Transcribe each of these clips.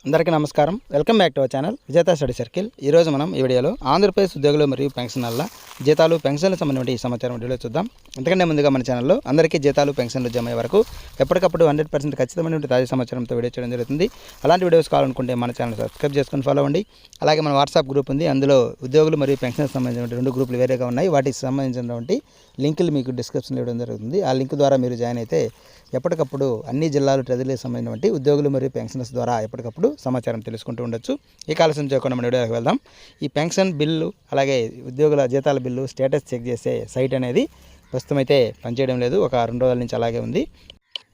అందరికీ నమస్కారం. Welcome back to our channel విజేత స్టడీ సర్కిల్. ఈరోజు మనం ఈ వీడియోలో ఆంధ్రప్రదేశ్ ఉద్యోగులు మరియు పెన్షనర్ల జీతాలు పెన్షన్లకు సంబంధించిన సమాచారం వీడియోలో చూద్దాం. ఎందుకంటే ముందుగా మన ఛానల్లో అందరికీ జీతాలు పెన్షన్లు జమ అయ్యే వరకు ఎప్పటికప్పుడు 100% ఖచ్చితమైన తాజా సమాచారంతో వీడియో చేయడం జరుగుతుంది. అలాంటి వీడియోస్ కావాలనుకుంటే మన ఛానల్ సబ్స్క్రైబ్ చేసుకుని ఫాలో అవ్వండి. అలాగే మన వాట్సాప్ గ్రూప్ ఉంది, అందులో ఉద్యోగులు మరియు పెన్షన్కి సంబంధించిన 2 గ్రూపులు వేరేగా ఉన్నాయి. వాటికి సంబంధించినటువంటి లింకులు మీకు డిస్క్రిప్షన్లో ఇవ్వడం జరుగుతుంది. ఆ లింక్ ద్వారా మీరు జాయిన్ అయితే ఎప్పటికప్పుడు అన్ని జిల్లాలు ట్రెజరీకి సంబంధించినటువంటి ఉద్యోగులు మరియు పెన్షనర్స్ ద్వారా ఎప్పటికప్పుడు సమాచారం తెలుసుకుంటూ ఉండొచ్చు. ఈ ఆలస్యం చేయకుండా మన వీడియోకి వెళ్దాం. ఈ పెన్షన్ బిల్లు అలాగే ఉద్యోగుల జీతాల బిల్లు స్టేటస్ చెక్ చేసే సైట్ అనేది ప్రస్తుతం అయితే పనిచేయడం లేదు. ఒక 2 రోజుల నుంచి అలాగే ఉంది.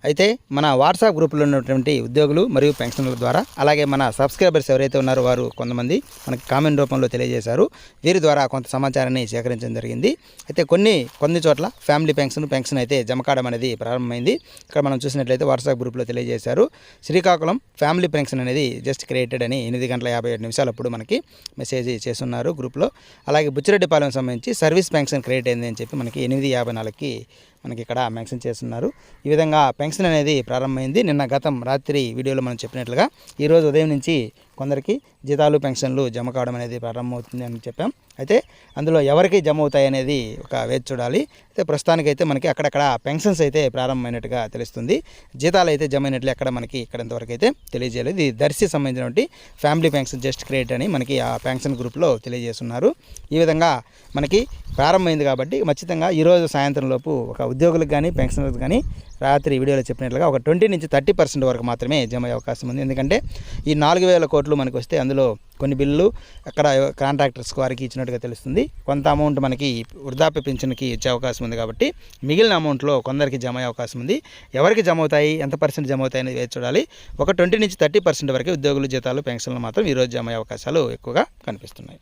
అయితే మన వాట్సాప్ గ్రూపులో ఉన్నటువంటి ఉద్యోగులు మరియు పెన్షనర్ల ద్వారా అలాగే మన సబ్స్క్రైబర్స్ ఎవరైతే ఉన్నారో వారు కొంతమంది మనకి కామెంట్ రూపంలో తెలియజేశారు. వీరి ద్వారా కొంత సమాచారాన్ని సేకరించడం జరిగింది. అయితే కొన్ని చోట్ల ఫ్యామిలీ పెన్షన్ అయితే జమ కావడం అనేది ప్రారంభమైంది. ఇక్కడ మనం చూసినట్లయితే వాట్సాప్ గ్రూప్లో తెలియజేశారు. శ్రీకాకుళం ఫ్యామిలీ పెన్షన్ అనేది జస్ట్ క్రియేటెడ్ అని 8:57 అప్పుడు మనకి మెసేజ్ చేస్తున్నారు గ్రూప్లో. అలాగే బుచ్చిరెడ్డిపాలెం సంబంధించి సర్వీస్ పెన్షన్ క్రియేట్ అయింది అని చెప్పి మనకి 8:54కి మనకి ఇక్కడ మెన్షన్ చేస్తున్నారు. ఈ విధంగా పెన్షన్ అనేది ప్రారంభమైంది. నిన్న రాత్రి వీడియోలో మనం చెప్పినట్లుగా ఈరోజు ఉదయం నుంచి కొందరికి జీతాలు పెన్షన్లు జమ కావడం అనేది ప్రారంభమవుతుంది అని చెప్పాం. అయితే అందులో ఎవరికి జమ అవుతాయి అనేది ఒక వేచి చూడాలి. అయితే ప్రస్తుతానికైతే మనకి అక్కడక్కడ పెన్షన్స్ అయితే ప్రారంభమైనట్టుగా తెలుస్తుంది. జీతాలు అయితే జమ అయినట్లు ఎక్కడ మనకి ఇంతవరకు అయితే తెలియజేయలేదు. ఇది దర్శి సంబంధించినటువంటి ఫ్యామిలీ పెన్షన్ జస్ట్ క్రియేట్ అని మనకి ఆ పెన్షన్ గ్రూప్లో తెలియజేస్తున్నారు. ఈ విధంగా మనకి ప్రారంభమైంది కాబట్టి ఖచ్చితంగా ఈరోజు సాయంత్రం లోపు ఒక ఉద్యోగులకు కానీ పెన్షనర్లకు కానీ రాత్రి వీడియోలో చెప్పినట్లుగా ఒక 20 నుంచి 30% వరకు మాత్రమే జమ అయ్యే అవకాశం ఉంది. ఎందుకంటే ఈ 4,000 కోట్లు మనకు వస్తే అందులో కొన్ని బిల్లు అక్కడ కాంట్రాక్టర్స్ వారికి ఇచ్చినట్టుగా తెలుస్తుంది. కొంత అమౌంట్ మనకి వృద్ధాప్య పెన్షన్కి ఇచ్చే అవకాశం ఉంది కాబట్టి మిగిలిన అమౌంట్లో కొందరికి జమ అయ్యే అవకాశం ఉంది. ఎవరికి జమ అవుతాయి, ఎంత పర్సెంట్ జమ అవుతాయి అనేది వేచి చూడాలి. ఒక 20 నుంచి 30% వరకు ఉద్యోగుల జీతాలు పెన్షన్లు మాత్రం ఈరోజు జమ అయ్యే అవకాశాలు ఎక్కువగా కనిపిస్తున్నాయి.